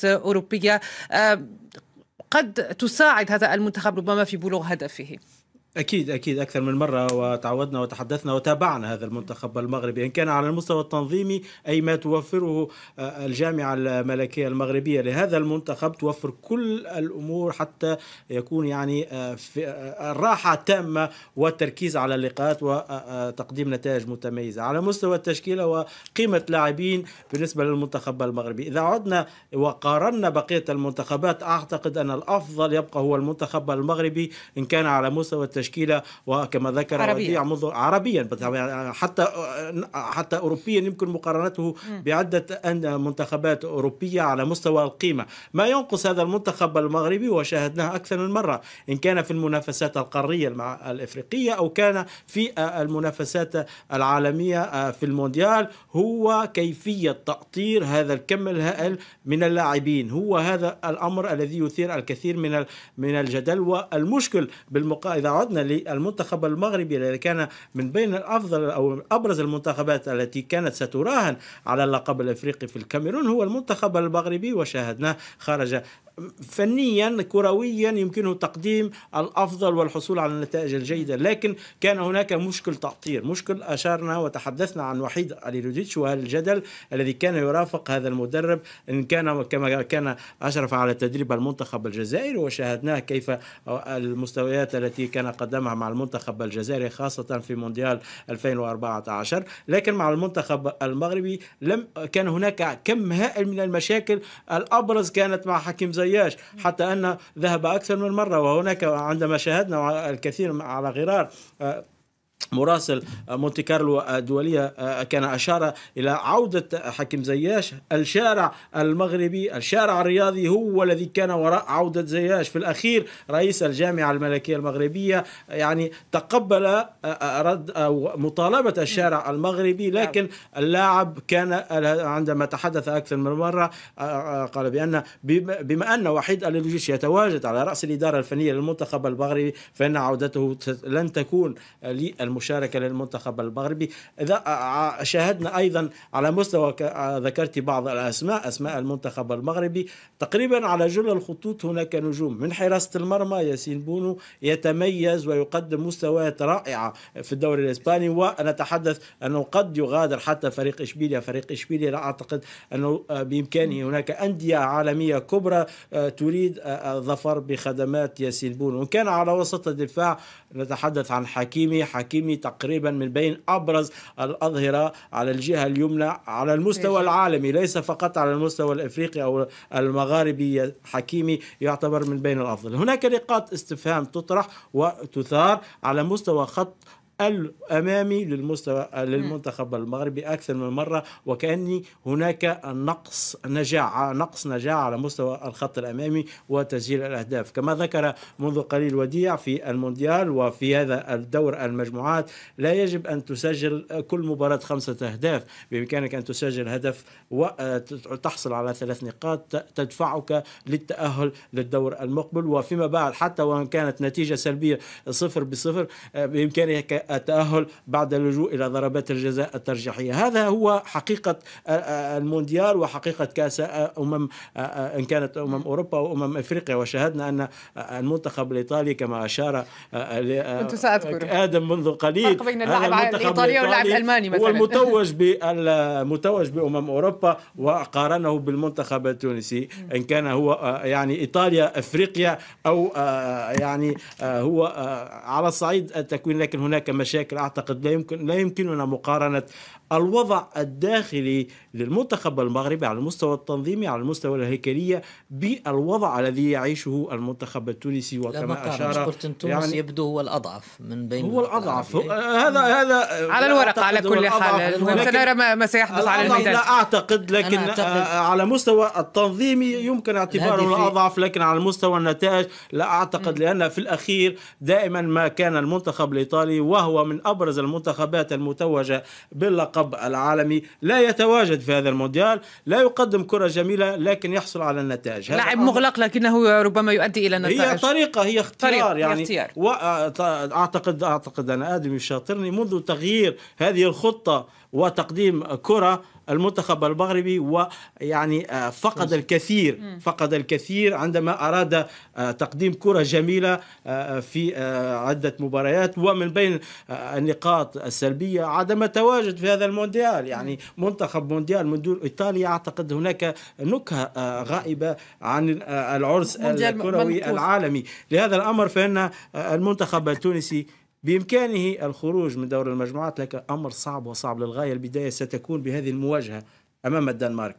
أوروبية قد تساعد هذا المنتخب ربما في بلوغ هدفه. أكيد أكثر من مرة وتعودنا وتحدثنا وتابعنا هذا المنتخب المغربي، إن كان على المستوى التنظيمي أي ما توفره الجامعة الملكية المغربية لهذا المنتخب، توفر كل الأمور حتى يكون يعني في الراحة تامة والتركيز على اللقاءات وتقديم نتائج متميزة. على مستوى التشكيلة وقيمة لاعبين بالنسبة للمنتخب المغربي، إذا عدنا وقارنا بقية المنتخبات أعتقد أن الأفضل يبقى هو المنتخب المغربي إن كان على مستوى التشكيلة وكما ذكر وديع منذ عربيا حتى أوروبيا يمكن مقارنته بعدة منتخبات أوروبية على مستوى القيمة. ما ينقص هذا المنتخب المغربي وشاهدناه أكثر من مرة إن كان في المنافسات القارية مع الإفريقية أو كان في المنافسات العالمية في المونديال، هو كيفية تأطير هذا الكم الهائل من اللاعبين. هو هذا الأمر الذي يثير الكثير من الجدل والمشكل إذا عدنا للمنتخب المغربي الذي كان من بين الأفضل أو أبرز المنتخبات التي كانت ستراهن على اللقب الأفريقي في الكاميرون، هو المنتخب المغربي وشاهدناه خرج فنيا كرويا يمكنه تقديم الأفضل والحصول على النتائج الجيدة، لكن كان هناك مشكل تأطير، مشكل أشارنا وتحدثنا عن وحيد عليلوديتش وهذا الجدل الذي كان يرافق هذا المدرب إن كان كما كان أشرف على تدريب المنتخب الجزائري، وشاهدناه كيف المستويات التي كان قدمها مع المنتخب الجزائري خاصة في مونديال 2014. لكن مع المنتخب المغربي كان هناك كم هائل من المشاكل، الأبرز كانت مع حكيم زياش حتى أن ذهب أكثر من مرة، وهناك عندما شاهدنا الكثير على غرار مراسل مونتي كارلو الدولية كان أشار إلى عودة حكيم زياش. الشارع المغربي، الشارع الرياضي هو الذي كان وراء عودة زياش. في الأخير رئيس الجامعة الملكية المغربية يعني تقبل رد أو مطالبة الشارع المغربي، لكن اللاعب كان عندما تحدث أكثر من مرة قال بما أن وحيد عليلوديتش يتواجد على رأس الإدارة الفنية للمنتخب المغربي فإن عودته لن تكون المشاركة للمنتخب المغربي. إذا شاهدنا أيضا على مستوى ذكرت بعض أسماء المنتخب المغربي تقريبا على جل الخطوط هناك نجوم. من حراسة المرمى ياسين بونو يتميز ويقدم مستويات رائعة في الدوري الإسباني، ونتحدث أنه قد يغادر حتى فريق إشبيلية لا أعتقد أنه بإمكانه. هناك أندية عالمية كبرى تريد الظفر بخدمات ياسين بونو. وإن كان على وسط الدفاع نتحدث عن حكيمي تقريبا من بين أبرز الأظهرة على الجهة اليمنى على المستوى العالمي، ليس فقط على المستوى الإفريقي أو المغاربي. حكيمي يعتبر من بين الأفضل. هناك نقاط استفهام تطرح وتثار على مستوى خط الأمامي للمنتخب المغربي أكثر من مرة، وكأني هناك نقص نجاع على مستوى الخط الأمامي وتسجيل الأهداف. كما ذكر منذ قليل وديع في المونديال وفي هذا الدور المجموعات لا يجب أن تسجل كل مباراة 5 أهداف، بإمكانك أن تسجل هدف وتحصل على 3 نقاط تدفعك للتأهل للدور المقبل، وفيما بعد حتى وإن كانت نتيجة سلبية 0-0 بإمكانك التأهل بعد اللجوء إلى ضربات الجزاء الترجيحية. هذا هو حقيقة المونديال وحقيقة كأس إن كانت أوروبا وأمم إفريقيا. وشاهدنا أن المنتخب الإيطالي كما أشار آدم منذ قليل بين اللاعب الإيطالي واللاعب الألماني مثلا، هو المتوج بأمم أوروبا وقارنه بالمنتخب التونسي، إن كان هو يعني إيطاليا إفريقيا أو يعني هو على الصعيد التكوين. لكن هناك مشاكل أعتقد لا يمكننا مقارنة الوضع الداخلي للمنتخب المغربي على المستوى التنظيمي على المستوى الهيكلية بالوضع الذي يعيشه المنتخب التونسي. وكما أشار يعني يبدو هو الأضعف من بين هو الأضعف. هذا على الورق على كل حال. سنرى ما سيحدث على الميدان. لا أعتقد، لكن على مستوى التنظيمي يمكن اعتباره الأضعف، لكن على المستوى النتائج لا أعتقد، لأن في الأخير دائما ما كان المنتخب الإيطالي وهو من أبرز المنتخبات المتوجة باللقب العالمي لا يتواجد في هذا المونديال، لا يقدم كرة جميلة لكن يحصل على النتائج. لاعب مغلق لكنه ربما يؤدي إلى نتائج. هي طريقة، هي اختيار يعني. وأعتقد أن آدم يشاطرني منذ تغيير هذه الخطة وتقديم كرة المنتخب المغربي، ويعني فقد الكثير عندما أراد تقديم كرة جميلة في عدة مباريات. ومن بين النقاط السلبية عدم التواجد في هذا المونديال، يعني منتخب مونديال من دون إيطاليا. أعتقد هناك نكهة غائبة عن العرس الكروي العالمي. لهذا الأمر فإن المنتخب التونسي بإمكانه الخروج من دور المجموعات، لكن أمر صعب وصعب للغاية. البداية ستكون بهذه المواجهة أمام الدنمارك.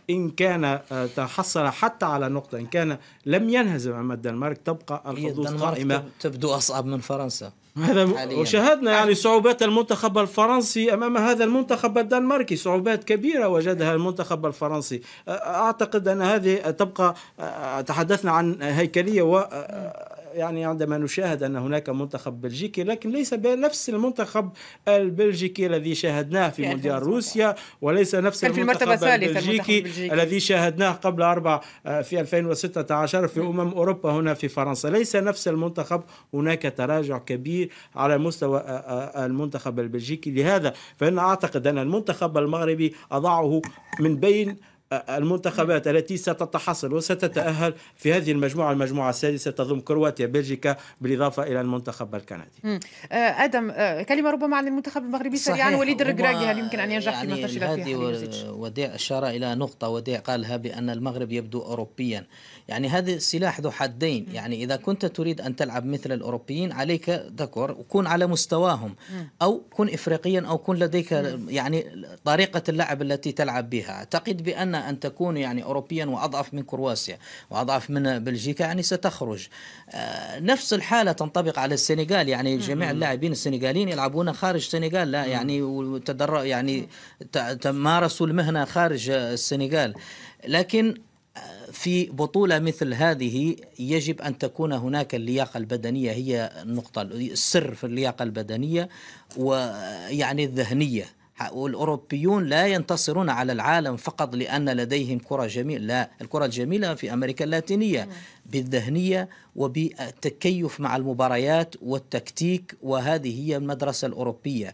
إن كان تحصل حتى على نقطة، إن كان لم ينهزم أمام الدنمارك، تبقى الحظوظ قائمة. تبدو أصعب من فرنسا هذا وشاهدنا يعني صعوبات المنتخب الفرنسي أمام هذا المنتخب الدنماركي، صعوبات كبيرة وجدها المنتخب الفرنسي. أعتقد أن هذه تبقى، تحدثنا عن هيكلية، و يعني عندما نشاهد أن هناك منتخب بلجيكي، لكن ليس بنفس المنتخب البلجيكي الذي شاهدناه في مونديال روسيا، وليس نفس المنتخب البلجيكي الذي شاهدناه قبل في 2016 في أوروبا هنا في فرنسا. ليس نفس المنتخب، هناك تراجع كبير على مستوى المنتخب البلجيكي. لهذا فإن أعتقد أن المنتخب المغربي أضعه من بين المنتخبات التي ستتحصل وستتأهل في هذه المجموعة السادسة، تضم كرواتيا، بلجيكا، بالإضافة إلى المنتخب الكندي. آدم، كلمة ربما عن المنتخب المغربي سريعا. وليد الركراكي هل يمكن أن ينجح فيما فشل فيه؟ وديع أشار إلى نقطة، وديع قالها بأن المغرب يبدو أوروبيا. يعني هذا سلاح ذو حدين. يعني إذا كنت تريد أن تلعب مثل الأوروبيين عليك ذكر وكون على مستواهم، أو كن إفريقيا، أو كن لديك يعني طريقة اللعب التي تلعب بها. أعتقد بأن تكون يعني أوروبيا وأضعف من كرواتيا وأضعف من بلجيكا، يعني ستخرج. نفس الحالة تنطبق على السنغال. يعني جميع اللاعبين السنغاليين يلعبون خارج السنغال، لا يعني تمارسوا المهنة خارج السنغال. لكن في بطولة مثل هذه يجب أن تكون هناك اللياقة البدنية، هي النقطة السر في اللياقة البدنية ويعني الذهنية. والأوروبيون لا ينتصرون على العالم فقط لأن لديهم كرة جميلة، لا، الكرة الجميلة في أمريكا اللاتينية بالذهنية وبالتكيف مع المباريات والتكتيك، وهذه هي المدرسة الأوروبية.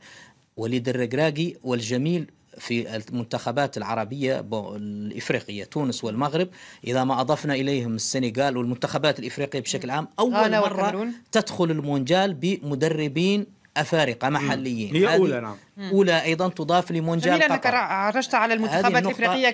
وليد الركراكي والجميل في المنتخبات العربية الإفريقية، تونس والمغرب، إذا ما أضفنا إليهم السنغال والمنتخبات الإفريقية بشكل عام، أول مرة تدخل المونديال بمدربين أفارقة محليين. هي أولى، نعم، أولى أيضا تضاف لمونديال قطر. أنك عرجت على المنتخبات الإفريقية،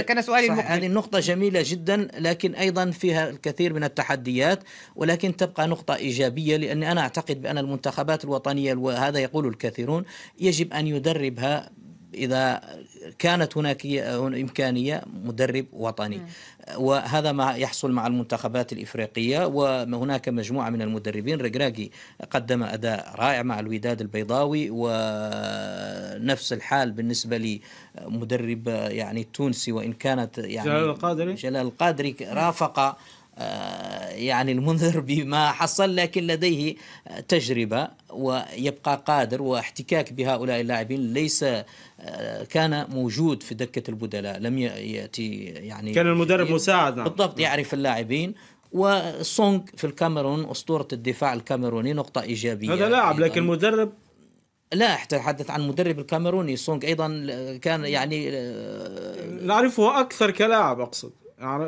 كان سؤالي المقبل. هذه النقطة جميلة جدا، لكن أيضا فيها الكثير من التحديات، ولكن تبقى نقطة إيجابية، لأن أنا أعتقد بأن المنتخبات الوطنية، وهذا يقول الكثيرون، يجب أن يدربها إذا كانت هناك إمكانية مدرب وطني. وهذا ما يحصل مع المنتخبات الإفريقية. وهناك مجموعة من المدربين. ركراكي قدم أداء رائع مع الوداد البيضاوي، ونفس الحال بالنسبة لمدرب يعني التونسي، وإن كانت يعني جلال القادري رافق يعني المنذر بما حصل، لكن لديه تجربة ويبقى قادر، واحتكاك بهؤلاء اللاعبين ليس كان موجود في دكة البدلاء، لم يأتي يعني، كان المدرب مساعد بالضبط، يعرف اللاعبين. وسونغ في الكاميرون أسطورة الدفاع الكاميروني، نقطة إيجابية. هذا لاعب، لكن مدرب لا، أتحدث عن مدرب الكاميروني. سونغ أيضا كان يعني نعرفه أكثر كلاعب، أقصد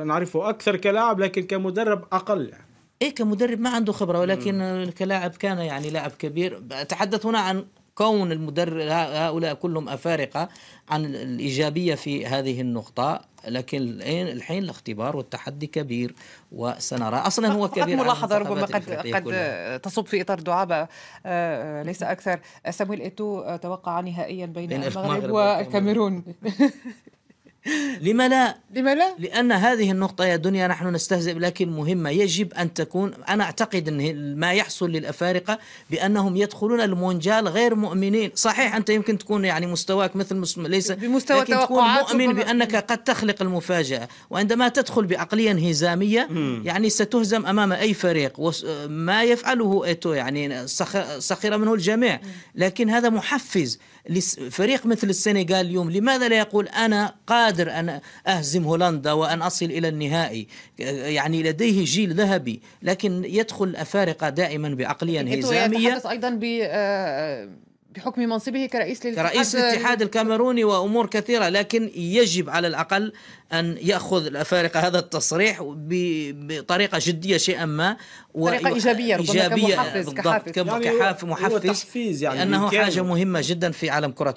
نعرفه أكثر كلاعب، لكن كمدرب أقل يعني. إيه، كمدرب ما عنده خبرة، ولكن كلاعب كان يعني لاعب كبير. أتحدث هنا عن كون المدرب، هؤلاء كلهم أفارقة، عن الإيجابية في هذه النقطة. لكن الحين الاختبار والتحدي كبير، وسنرى. أصلا هو كبير. ملاحظة ربما قد تصب في إطار دعابة ليس أكثر. سامويل إيتو توقع نهائيا بين المغرب والكاميرون. لما لا؟ لأن هذه النقطة يا دنيا نحن نستهزئ، لكن مهمة. يجب أن تكون، أنا أعتقد أن ما يحصل للأفارقة بأنهم يدخلون المونديال غير مؤمنين. صحيح أنت يمكن تكون يعني مستواك ليس بمستوى لكن تكون مؤمن بأنك قد تخلق المفاجأة، وعندما تدخل بعقلية انهزامية يعني ستهزم أمام أي فريق. وما يفعله إيتو يعني سخر منه الجميع، لكن هذا محفز لفريق مثل السنغال اليوم. لماذا لا يقول أنا قادر أن أهزم هولندا وأن أصل إلى النهائي؟ يعني لديه جيل ذهبي، لكن يدخل الأفارقة دائما بعقلية انهزامية. يتحدث أيضا بحكم منصبه كرئيس الاتحاد الكاميروني وأمور كثيرة، لكن يجب على الأقل أن يأخذ الأفارقة هذا التصريح بطريقة جدية شيئا ما، طريقة إيجابية كحافز، يعني محفز، يعني لأنه حاجة مهمة جدا في عالم كرة